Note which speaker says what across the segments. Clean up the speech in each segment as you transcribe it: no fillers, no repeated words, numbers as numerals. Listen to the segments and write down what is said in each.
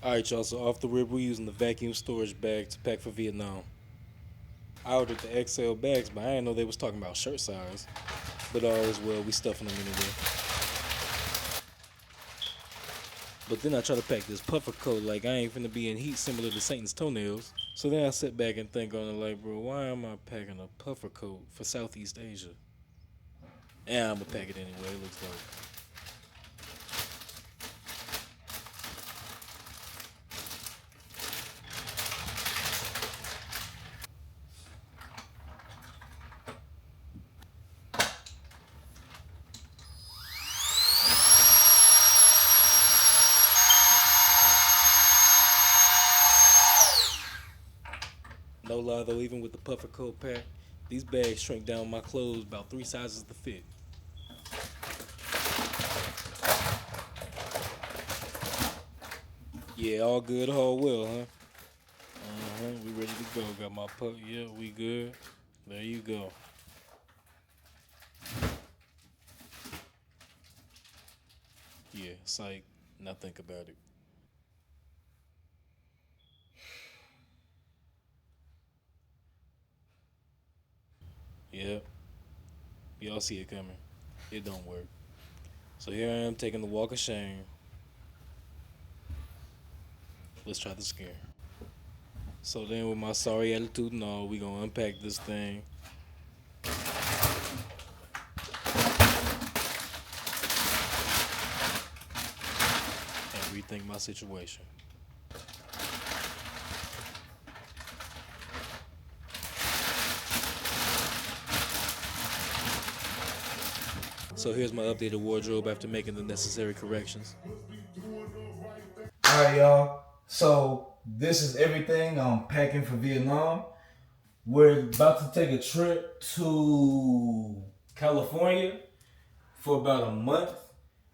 Speaker 1: Alright, y'all, so off the rip, we're using the vacuum storage bag to pack for Vietnam. I ordered the XL bags, but I didn't know they was talking about shirt size. But all is well, we stuffing them anyway. But then I try to pack this puffer coat like I ain't finna be in heat similar to Satan's toenails. So then I sit back and think on it like, bro, why am I packing a puffer coat for Southeast Asia? And I'ma pack it anyway, it looks dope. No lie though, even with the puffer coat pack, these bags shrink down my clothes about 3 sizes to fit. Yeah, all good, all well, huh? We ready to go. Got my pup. Yeah, we good. There you go. Yeah, psych. Now think about it. Yeah, y'all see it coming. It don't work. So here I am taking the walk of shame. Let's try the scare. So then with my sorry attitude and all, we gonna unpack this thing. And rethink my situation. So here's my updated wardrobe after making the necessary corrections.
Speaker 2: All right, y'all. So this is everything I'm packing for Vietnam. We're about to take a trip to California for about a month,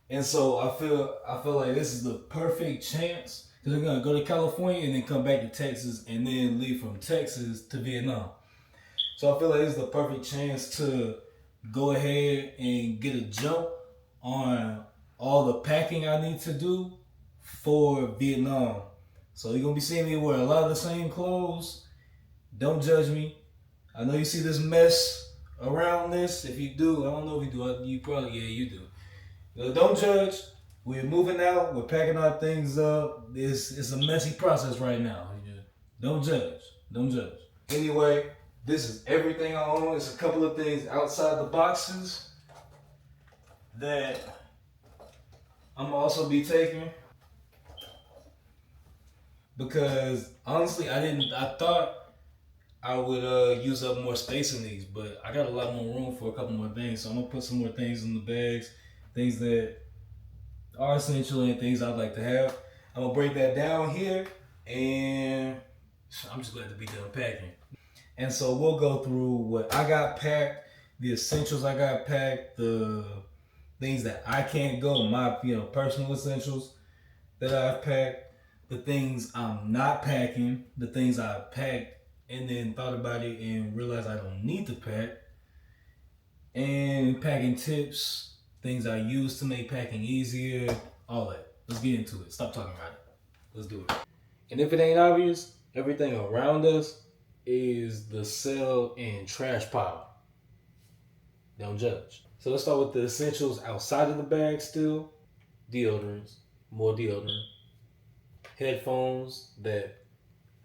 Speaker 2: and so I feel like this is the perfect chance because we're gonna go to California and then come back to Texas and then leave from Texas to Vietnam. So I feel like this is the perfect chance to go ahead and get a jump on all the packing I need to do for Vietnam. So you're gonna be seeing me wear a lot of the same clothes. Don't judge me. I know you see this mess around this. If you do, I don't know if you do. You probably, yeah, you do. Don't judge. We're moving out. We're packing our things up. It's a messy process right now. Don't judge. Don't judge. Anyway, this is everything I own. It's a couple of things outside the boxes that I'm also be taking because honestly, I thought I would use up more space in these, but I got a lot more room for a couple more things. So I'm gonna put some more things in the bags, things that are essential and things I'd like to have. I'm gonna break that down here, and I'm just glad to be done packing. And so we'll go through what I got packed, the essentials I got packed, the things that I can't go, my personal essentials that I've packed, the things I'm not packing, the things I packed and then thought about it and realized I don't need to pack, and packing tips, things I use to make packing easier, all that. Let's get into it. Stop talking about it. Let's do it. And if it ain't obvious, everything around us is the cell and trash pile. Don't judge. So let's start with the essentials outside of the bag still. Deodorants, more deodorant. Headphones that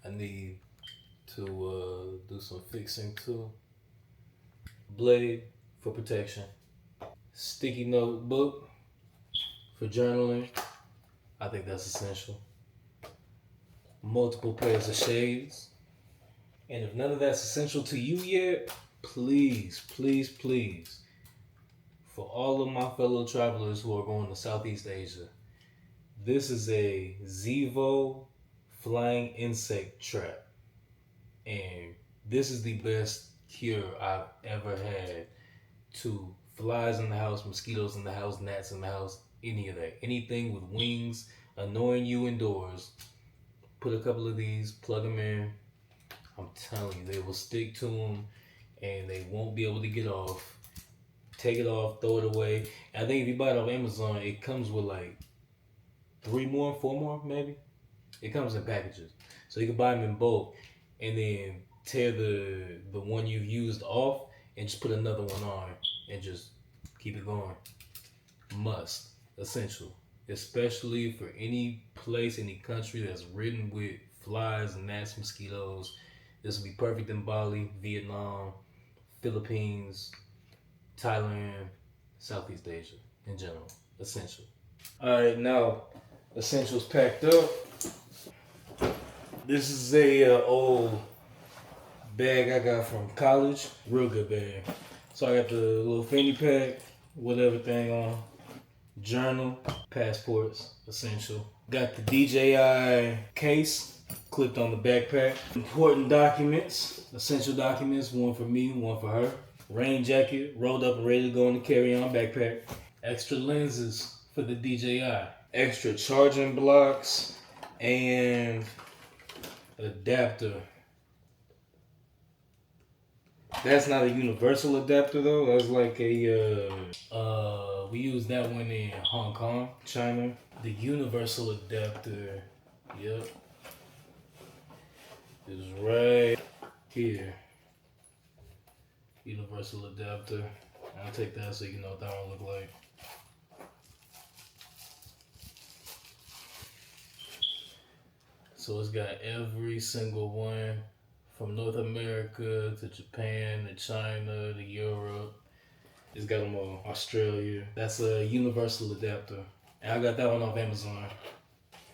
Speaker 2: I need to do some fixing to. Blade for protection. Sticky notebook for journaling. I think that's essential. Multiple pairs of shades. And if none of that's essential to you yet, please, please, please, for all of my fellow travelers who are going to Southeast Asia, this is a Zevo flying insect trap. And this is the best cure I've ever had to flies in the house, mosquitoes in the house, gnats in the house, any of that. Anything with wings annoying you indoors, put a couple of these, plug them in. I'm telling you, they will stick to them and they won't be able to get off. Take it off, throw it away. And I think if you buy it off Amazon, it comes with like 3 more, 4 more, maybe.
Speaker 1: It comes in packages, so you can buy them in bulk, and then tear the one you've used off, and just put another one on, and just keep it going. Must essential, especially for any place, any country that's ridden with flies, gnats, mosquitoes. This will be perfect in Bali, Vietnam, Philippines, Thailand, Southeast Asia in general. Essential. All right, now essentials packed up. This is a old bag I got from college. Real good bag. So I got the little fanny pack with everything on. Journal, passports, essential. Got the DJI case clipped on the backpack. Important documents, essential documents, one for me, one for her. Rain jacket, rolled up and ready to go in the carry-on backpack. Extra lenses for the DJI. Extra charging blocks and adapter. That's not a universal adapter though. That's like a we use that one in Hong Kong, China. The universal adapter, yep, is right here. Universal adapter. I'll take that so you can know what that one look like. So it's got every single one from North America to Japan to China to Europe. It's got them all. Australia. That's a universal adapter. And I got that one off Amazon.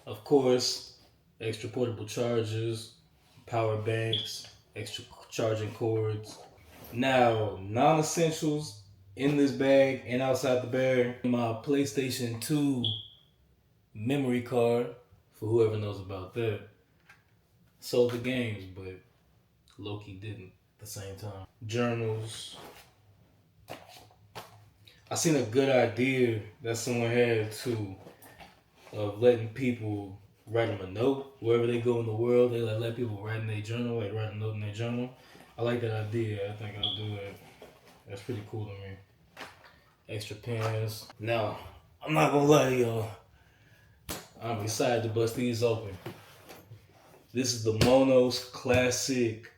Speaker 1: Of course, extra portable chargers, power banks, extra charging cords. Now, non-essentials in this bag and outside the bag. My PlayStation 2 memory card, for whoever knows about that. Sold the games, but Loki didn't at the same time. Journals. I seen a good idea that someone had too of letting people write them a note wherever they go in the world. They like let people write in their journal, like write a note in their journal. I like that idea. I think I'll do it. That's pretty cool to me. Extra pens. Now, I'm not gonna lie to y'all. I'm excited to bust these open. This is the Monos Classic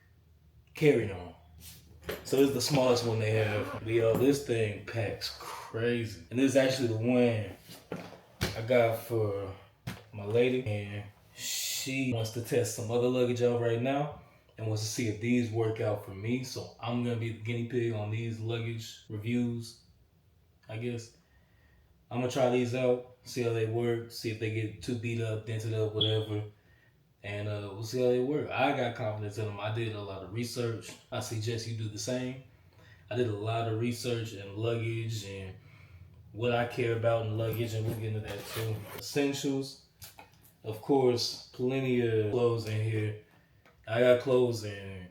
Speaker 1: carry-on. So this is the smallest one they have. But yo, this thing packs crazy. And this is actually the one I got for my lady. And she wants to test some other luggage out right now and wants to see if these work out for me. So I'm gonna be the guinea pig on these luggage reviews, I guess. I'm gonna try these out, see how they work, see if they get too beat up, dented up, whatever. And we'll see how they work. I got confidence in them. I did a lot of research. I suggest you do the same. I did a lot of research in luggage and what I care about in luggage, and we'll get into that too. Essentials, of course, plenty of clothes in here. I got clothes in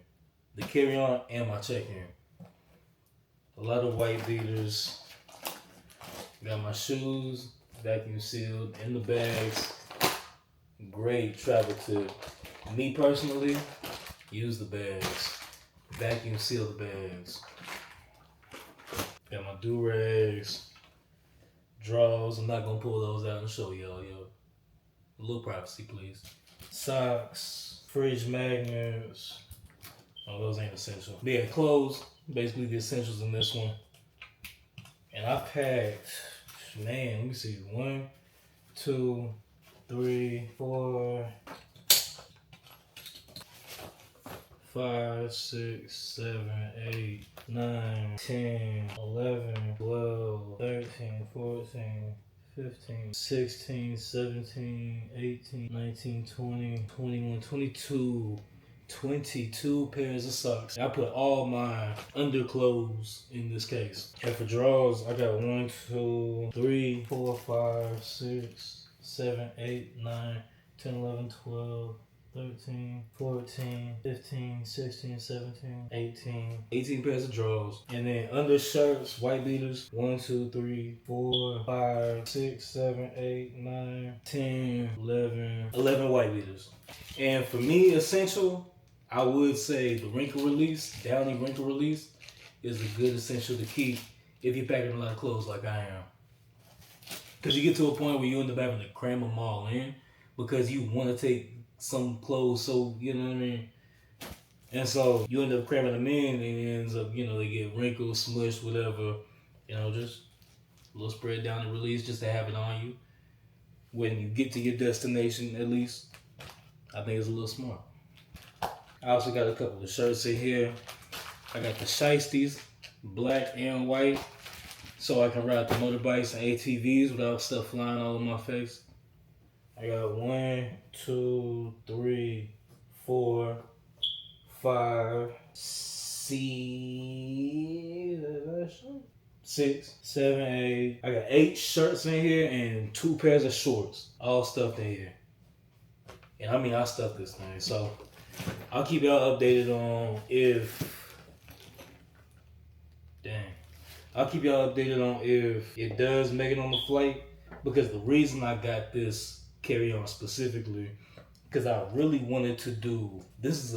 Speaker 1: the carry-on and my check-in. A lot of white beaters. Got my shoes, vacuum sealed, in the bags. Great travel tip. Me personally, use the bags. Vacuum seal the bags. Got my do-rags, drawers. I'm not gonna pull those out and show y'all, yo. A little privacy, please. Socks, fridge magnets. Oh, those ain't essential. But yeah, clothes, basically the essentials in this one. And I packed, man, let me see, 1, 2, 3, 4, 5, 6, 7, 8, 9, 10, 11, 12, 13, 14, 15, 16, 17, 18, 19, 20, 21, 22. 22 pairs of socks. I put all my underclothes in this case. And for drawers, I got 1, 2, 3, 4, 5, 6, 7, 8, 9, 10, 11, 12, 13, 14, 15, 16, 17, 18. 18 pairs of drawers. And then undershirts, white beaters, 1, 2, 3, 4, 5, 6, 7, 8, 9, 10, 11. 11 white beaters. And for me, essential, I would say the wrinkle release, Downy wrinkle release, is a good essential to keep if you're packing a lot of clothes like I am. Because you get to a point where you end up having to cram them all in because you want to take some clothes, so you know what I mean. And so you end up cramming them in, and it ends up, they get wrinkled, smushed, whatever. Just a little spread down and release just to have it on you when you get to your destination. At least I think it's a little smart. I also got a couple of shirts in here. I got the shiesties, black and white, so I can ride the motorbikes and ATVs without stuff flying all in my face. I got 1, 2, 3, 4, 5, 6, 7, 8. I got 8 shirts in here and 2 pairs of shorts, all stuffed in here. And I mean, I stuffed this thing, so I'll keep y'all updated on I'll keep y'all updated on if it does make it on the flight, because the reason I got this carry-on specifically, because I really wanted to do this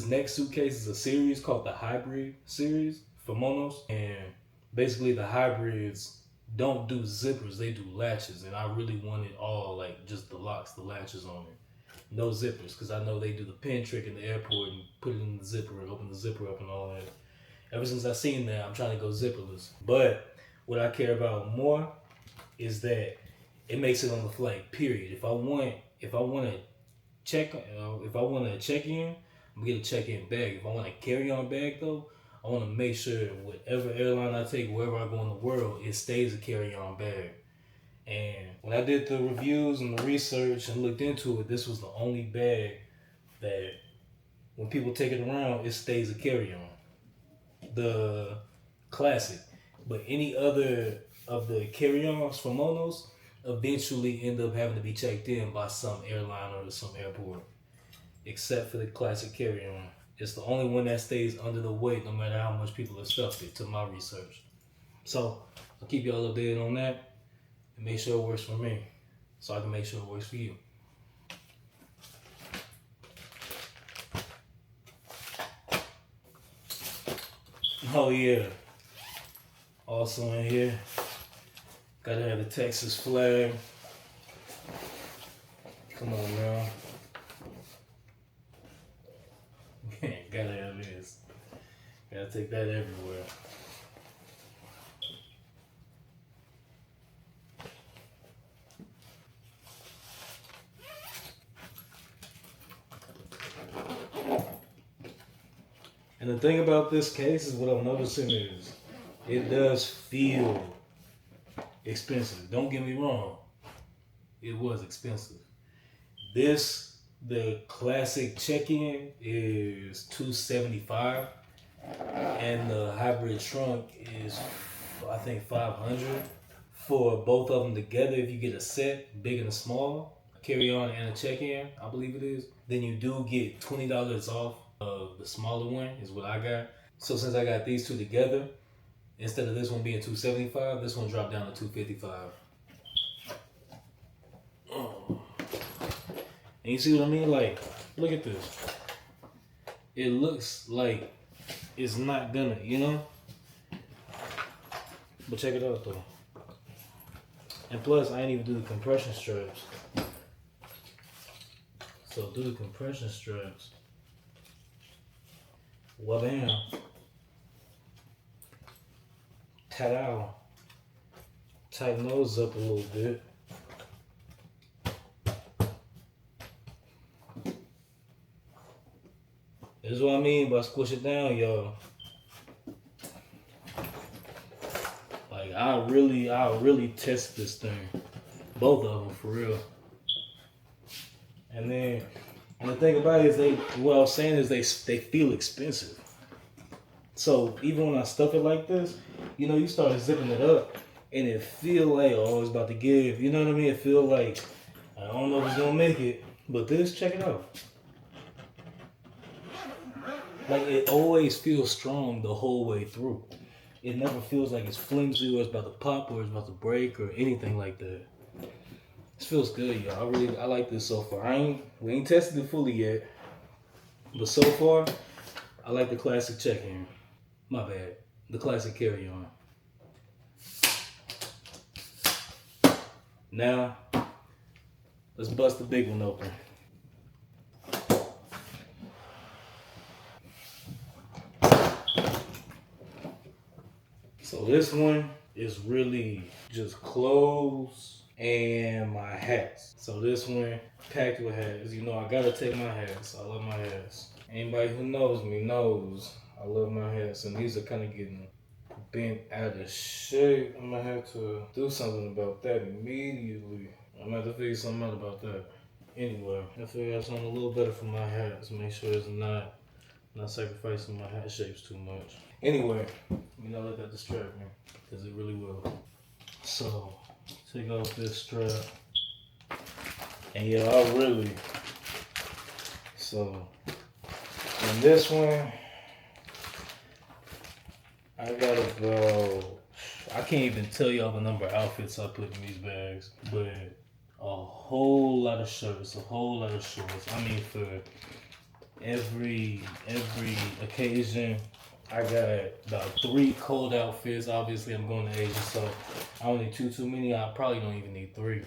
Speaker 1: next suitcase is a series called the Hybrid series for Monos, and basically the hybrids don't do zippers, they do latches, and I really wanted all like just the locks, the latches on it, no zippers, because I know they do the pin trick in the airport and put it in the zipper and open the zipper up and all that. Ever since I seen that, I'm trying to go zipperless. But what I care about more is that it makes it on the flight. Period. If I want to check in, I'm gonna get a check-in bag. If I want a carry-on bag though, I want to make sure whatever airline I take, wherever I go in the world, it stays a carry-on bag. And when I did the reviews and the research and looked into it, this was the only bag that when people take it around, it stays a carry-on. The classic. But any other of the carry-ons from Monos eventually end up having to be checked in by some airline or some airport. Except for the classic carry-on. It's the only one that stays under the weight no matter how much people have stuffed it, to my research. So I'll keep y'all updated on that and make sure it works for me, so I can make sure it works for you. Oh yeah. Also in here, gotta have the Texas flag. Come on now. Gotta have this. Gotta take that everywhere. And the thing about this case is what I'm noticing is it does feel expensive. Don't get me wrong. It was expensive. The classic check-in is $275, and the hybrid trunk is, I think, $500 for both of them together. If you get a set, big and a small, carry-on and a check-in, I believe it is, then you do get $20 off of the smaller one, is what I got. So since I got these two together, instead of this one being $275, this one dropped down to $255. And you see what I mean? Like, look at this. It looks like it's not gonna, But check it out though. And plus, I ain't even do the compression straps. So do the compression straps. Well, damn. Ta-da. Tighten those up a little bit. This is what I mean by squish it down, y'all. Like, I really test this thing. Both of them, for real. And the thing about it is what I was saying is they feel expensive. So even when I stuff it like this, you start zipping it up and it feel like, oh, it's about to give. You know what I mean? It feel like, I don't know if it's gonna make it. But this, check it out. Like, it always feels strong the whole way through. It never feels like it's flimsy or it's about to pop or it's about to break or anything like that. This feels good, y'all. I like this so far. We ain't tested it fully yet, but so far, I like the classic check-in. My bad. The classic carry-on. Now, Let's bust the big one open. So this one is really just clothes and my hats. So this one packed with hats. You know I gotta take my hats. I love my hats. Anybody who knows me knows I love my hats, and these are kind of getting bent out of shape. I'm gonna have to do something about that immediately. I'm gonna have to figure something out about that. Anyway, I figure out something a little better for my hats. Make sure it's not sacrificing my hat shapes too much. Anyway, you know, let that distract me, because it really will. So, take off this strap. And yeah, I really. So, in this one, I got about. I can't even tell y'all the number of outfits I put in these bags, but a whole lot of shirts, a whole lot of shorts. I mean, for every occasion. I got about 3 cold outfits. Obviously, I'm going to Asia, so I don't need too many. I probably don't even need 3.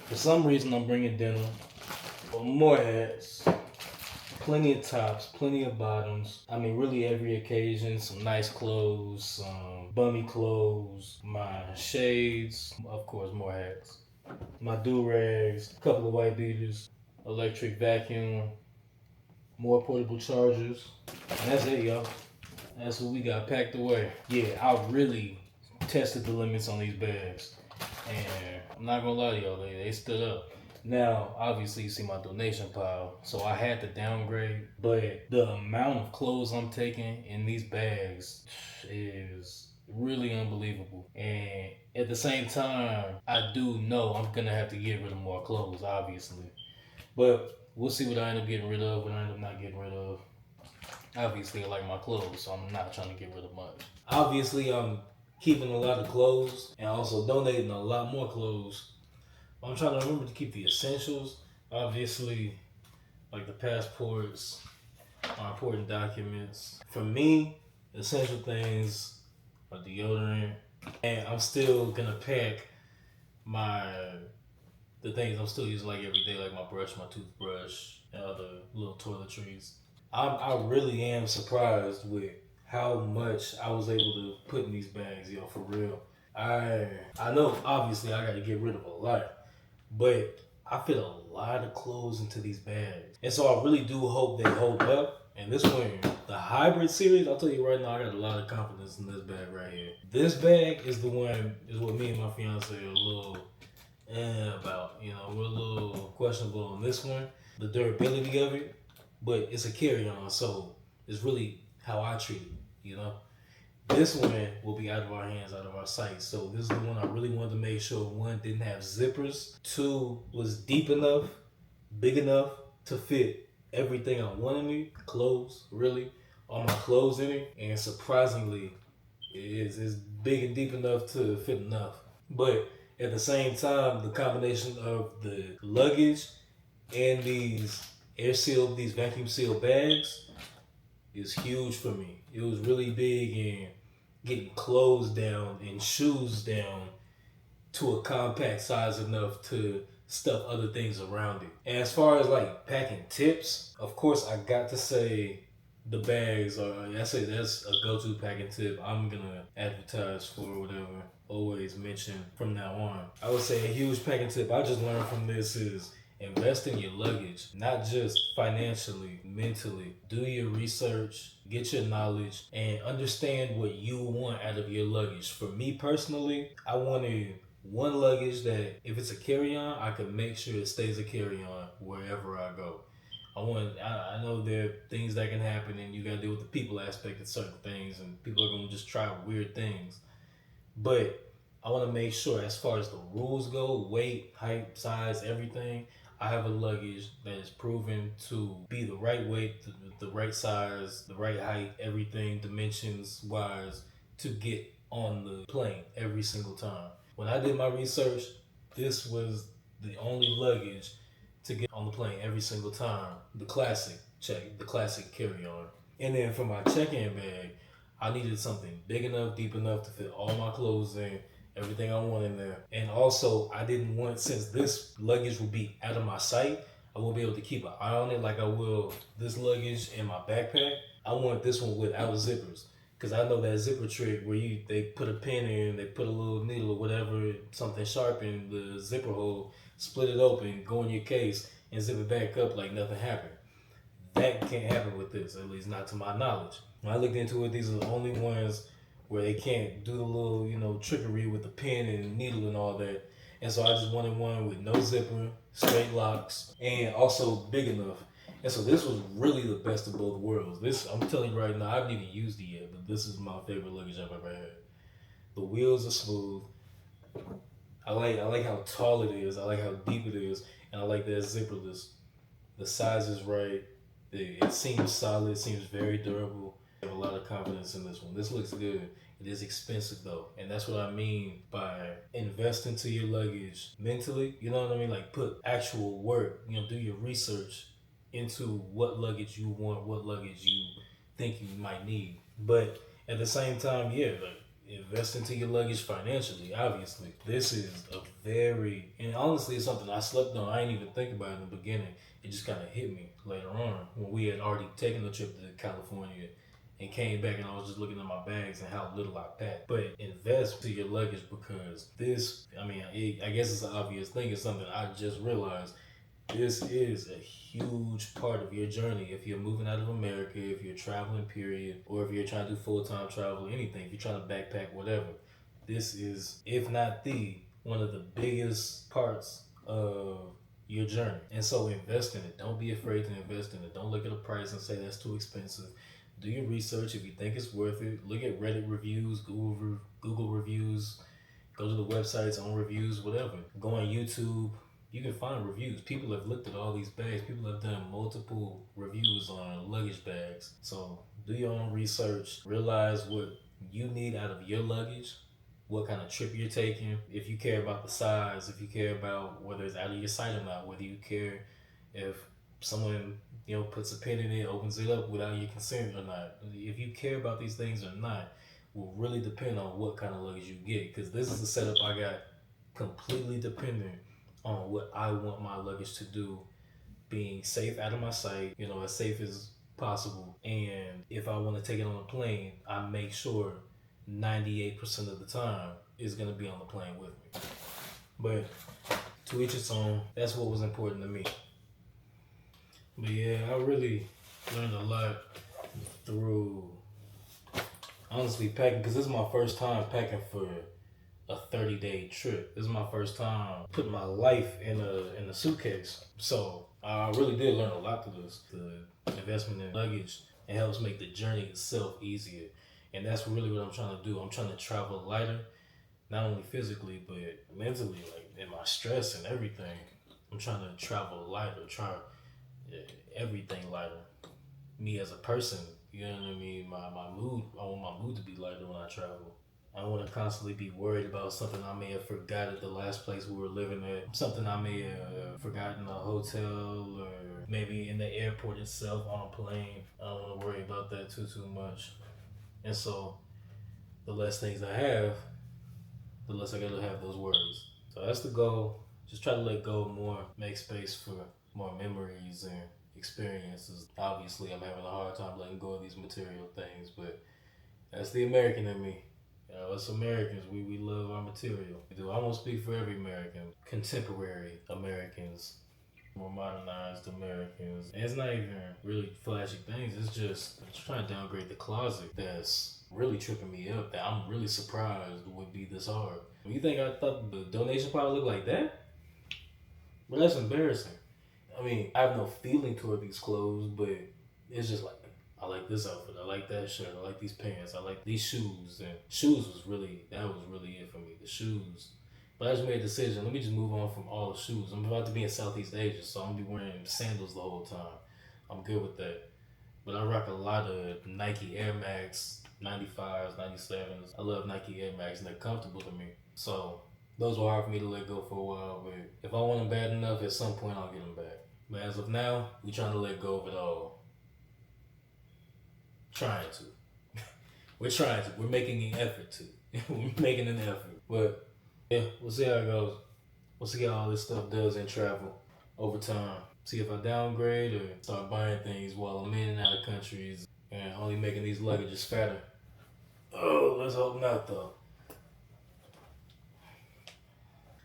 Speaker 1: For some reason, I'm bringing denim, or more hats, plenty of tops, plenty of bottoms. I mean, really every occasion. Some nice clothes, some bummy clothes, my shades, of course, more hats, my do-rags, a couple of white beaters, electric vacuum, more portable chargers. And that's it, y'all. That's what we got packed away. Yeah, I really tested the limits on these bags. And I'm not gonna lie to y'all, they stood up. Now, obviously, you see my donation pile, so I had to downgrade. But the amount of clothes I'm taking in these bags is really unbelievable. And at the same time, I do know I'm gonna have to get rid of more clothes, obviously. But we'll see what I end up getting rid of, what I end up not getting rid of. Obviously, I like my clothes, so I'm not trying to get rid of much. Obviously, I'm keeping a lot of clothes and also donating a lot more clothes. I'm trying to remember to keep the essentials. Obviously, like the passports, my important documents. For me, essential things are deodorant, and I'm still gonna pack my the things I'm still using like every day, like my brush, my toothbrush, and other little toiletries. I really am surprised with how much I was able to put in these bags, yo, for real. I I know obviously I gotta get rid of a lot, but I fit a lot of clothes into these bags. And so I really do hope they hold up. And this one, the hybrid series, I'll tell you right now, I got a lot of confidence in this bag right here. This bag is the one is what me and my fiance are a little about. You know, we're a little questionable on this one, the durability of it, but it's a carry-on, so it's really how I treat it. You know, this one will be out of our hands, out of our sight. So this is the one I really wanted to make sure one didn't have zippers, two was deep enough, big enough to fit everything I wanted me, clothes, really, all my clothes in it, and surprisingly, it's big and deep enough to fit enough. But at the same time, the combination of the luggage and these air sealed, these vacuum sealed bags is huge for me. It was really big in getting clothes down and shoes down to a compact size enough to stuff other things around it. And as far as like packing tips, of course I got to say the bags are, I say that's a go-to packing tip I'm gonna advertise for, whatever, always mention from now on. I would say a huge packing tip I just learned from this is invest in your luggage, not just financially, mentally. Do your research, get your knowledge, and understand what you want out of your luggage. For me personally, I wanted one luggage that if it's a carry-on, I can make sure it stays a carry-on wherever I go. I know there are things that can happen and you gotta deal with the people aspect of certain things and people are gonna just try weird things. But I want to make sure, as far as the rules go, weight, height, size, everything, I have a luggage that is proven to be the right weight, the right size, the right height, everything, dimensions wise, to get on the plane every single time. When I did my research, this was the only luggage to get on the plane every single time. The classic, check, the classic carry on. And then for my check in bag, I needed something big enough, deep enough to fit all my clothes in everything I want in there. And also, I didn't want, since this luggage will be out of my sight, I won't be able to keep an eye on it like I will this luggage in my backpack. I want this one without zippers. Cause I know that zipper trick where they put a pin in, they put a little needle or whatever, something sharp in the zipper hole, split it open, go in your case, and zip it back up like nothing happened. That can't happen with this, at least not to my knowledge. When I looked into it, these are the only ones where they can't do the little, trickery with the pin and needle and all that. And so I just wanted one with no zipper, straight locks, and also big enough. And so this was really the best of both worlds. This, I'm telling you right now, I haven't even used it yet, but this is my favorite luggage I've ever had. The wheels are smooth. I like how tall it is. I like how deep it is, and I like that zipperless. The size is right. It seems solid. It seems very durable. I have a lot of confidence in this one. This looks good. It is expensive though, and that's what I mean by invest into your luggage mentally. You know what I mean? Like put actual work. Do your research into what luggage you want, what luggage you think you might need. But at the same time, yeah, like invest into your luggage financially. Obviously, this is a very, and honestly, it's something I slept on. I didn't even think about it in the beginning. It just kind of hit me later on when we had already taken the trip to California and came back, and I was just looking at my bags and how little I packed. But invest to your luggage because this, I mean, I guess it's an obvious thing. It's something I just realized. This is a huge part of your journey. If you're moving out of America, if you're traveling, period, or if you're trying to do full time travel, anything, if you're trying to backpack, whatever, this is, if not the, one of the biggest parts of your journey. And so invest in it. Don't be afraid to invest in it. Don't look at a price and say that's too expensive. Do your research. If you think it's worth it, look at Reddit reviews, Google reviews, go to the websites on reviews, whatever. Go on YouTube. You can find reviews. People have looked at all these bags. People have done multiple reviews on luggage bags. So do your own research. Realize what you need out of your luggage, what kind of trip you're taking. If you care about the size, if you care about whether it's out of your sight or not, whether you care if someone puts a pin in it, opens it up without your consent or not. If you care about these things or not, will really depend on what kind of luggage you get. Because this is a setup I got completely dependent on what I want my luggage to do, being safe out of my sight, as safe as possible. And if I want to take it on a plane, I make sure 98% of the time is going to be on the plane with me. But to each its own, that's what was important to me. But yeah, I really learned a lot through honestly packing because this is my first time packing for a 30-day trip. This is my first time putting my life in a suitcase. So I really did learn a lot through this. The investment in luggage, it helps make the journey itself easier. And that's really what I'm trying to do. I'm trying to travel lighter, not only physically but mentally, like in my stress and everything. I'm trying to travel lighter, try everything lighter. Me as a person, you know what I mean? My mood, I want my mood to be lighter when I travel. I don't want to constantly be worried about something I may have forgot at the last place we were living at, something I may have forgotten in a hotel or maybe in the airport itself on a plane. I don't want to worry about that too much. And so the less things I have, the less I gotta have those worries. So that's the goal. Just try to let go more, make space for more memories and experiences. Obviously, I'm having a hard time letting go of these material things, but that's the American in me. Us Americans, we love our material. We do. I won't speak for every American. Contemporary Americans, more modernized Americans. And it's not even really flashy things. It's just trying to downgrade the closet. That's really tripping me up. That I'm really surprised would be this hard. You think I thought the donation pile looked like that? But that's embarrassing. I mean, I have no feeling toward these clothes, but it's just like I like this outfit, I like that shirt, I like these pants, I like these shoes. And shoes was really it for me. The shoes. But I just made a decision. Let me just move on from all the shoes. I'm about to be in Southeast Asia, so I'm gonna be wearing sandals the whole time. I'm good with that. But I rock a lot of Nike Air Max 95s, 97s. I love Nike Air Max and they're comfortable to me. So those were hard for me to let go for a while, but if I want them bad enough, at some point I'll get them back. But as of now, we trying to let go of it all. Trying to. We're trying to. We're making an effort to. We're making an effort. But Yeah, we'll see how it goes. We'll see how all this stuff does in travel over time. See if I downgrade or start buying things while I'm in and out of countries and only making these luggages fatter. Oh, let's hope not though.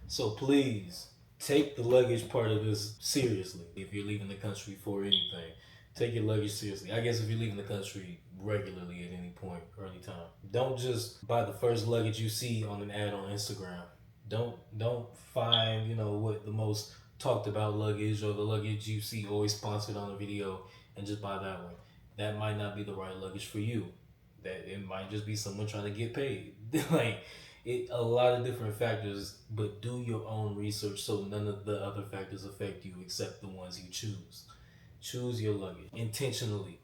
Speaker 1: So please take the luggage part of this seriously. If you're leaving the country for anything, take your luggage seriously. I guess if you're leaving the country regularly at any point or any time, don't just buy the first luggage you see on an ad on Instagram. Don't find what the most talked about luggage or the luggage you see always sponsored on a video and just buy that one. That might not be the right luggage for you. That it might just be someone trying to get paid. like a lot of different factors, but do your own research so none of the other factors affect you except the ones you choose. Choose your luggage intentionally.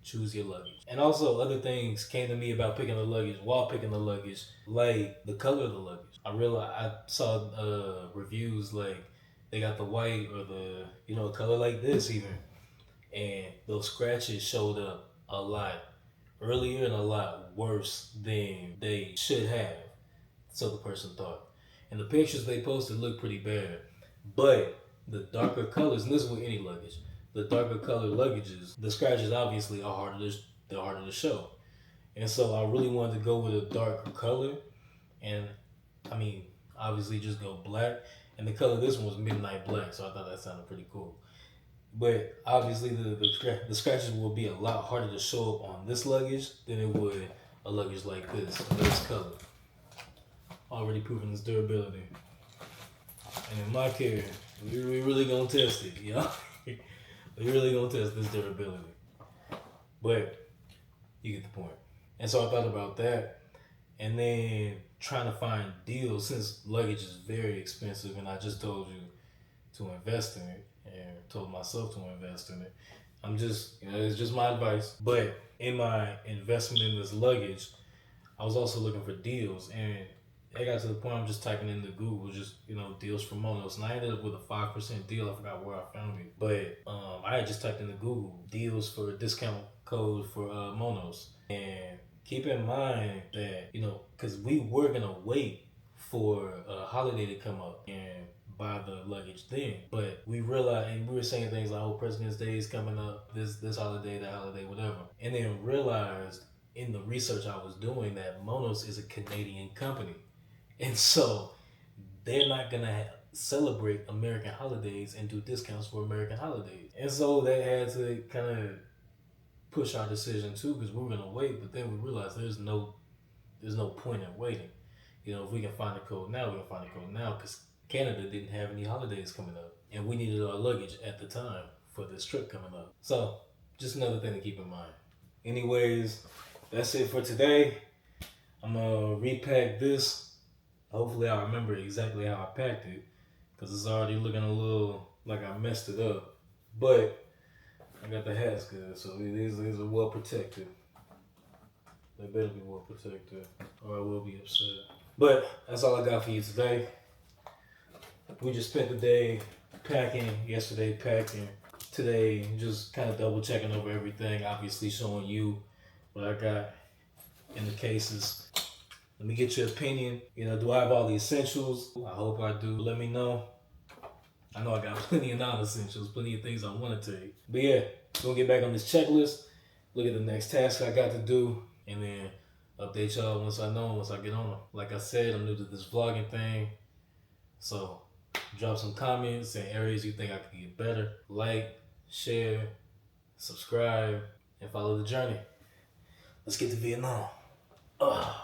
Speaker 1: Choose your luggage. And also, other things came to me about picking the luggage while picking the luggage, like the color of the luggage. I saw reviews like they got the white or the color like this even, and those scratches showed up a lot earlier and a lot worse than they should have, so the person thought. And the pictures they posted looked pretty bad. But the darker colors, and this is with any luggage, the darker color luggages, the scratches obviously are they're harder to show. And so I really wanted to go with a darker color, and I mean, obviously just go black. And the color of this one was midnight black, so I thought that sounded pretty cool. But obviously, the scratches will be a lot harder to show up on this luggage than it would a luggage like this color. Already proving its durability. And in my care, we really gonna test it, y'all. We really gonna test this durability. But you get the point. And so I thought about that, and then trying to find deals since luggage is very expensive, and I just told you to invest in it, and told myself to invest in it. I'm just, it's just my advice. But in my investment in this luggage, I was also looking for deals, and I got to the point I'm just typing into Google, just deals for Monos, and I ended up with a 5% deal. I forgot where I found it, but I had just typed into Google deals for a discount code for Monos, and keep in mind that because we were gonna wait for a holiday to come up and buy the luggage then, but we realized, and we were saying things like, "Oh, President's Day is coming up, this holiday, that holiday, whatever," and then realized in the research I was doing that Monos is a Canadian company. And so they're not going to celebrate American holidays and do discounts for American holidays. And so that had to kind of push our decision too, because we were going to wait. But then we realized there's no point in waiting. If we can find a code now, we can find a code now, because Canada didn't have any holidays coming up. And we needed our luggage at the time for this trip coming up. So just another thing to keep in mind. Anyways, that's it for today. I'm going to repack this. Hopefully I remember exactly how I packed it, because it's already looking a little like I messed it up. But I got the hats good, so these are well protected. They better be well protected, or I will be upset. But that's all I got for you today. We just spent the day packing, yesterday packing, today just kind of double checking over everything, obviously showing you what I got in the cases. Let me get your opinion. Do I have all the essentials? I hope I do. Let me know. I know I got plenty of non-essentials, plenty of things I want to take. But yeah, gonna get back on this checklist, look at the next task I got to do, and then update y'all once I get on them. Like I said, I'm new to this vlogging thing, so drop some comments and areas you think I could get better. Like, share, subscribe, and follow the journey. Let's get to Vietnam. Ugh.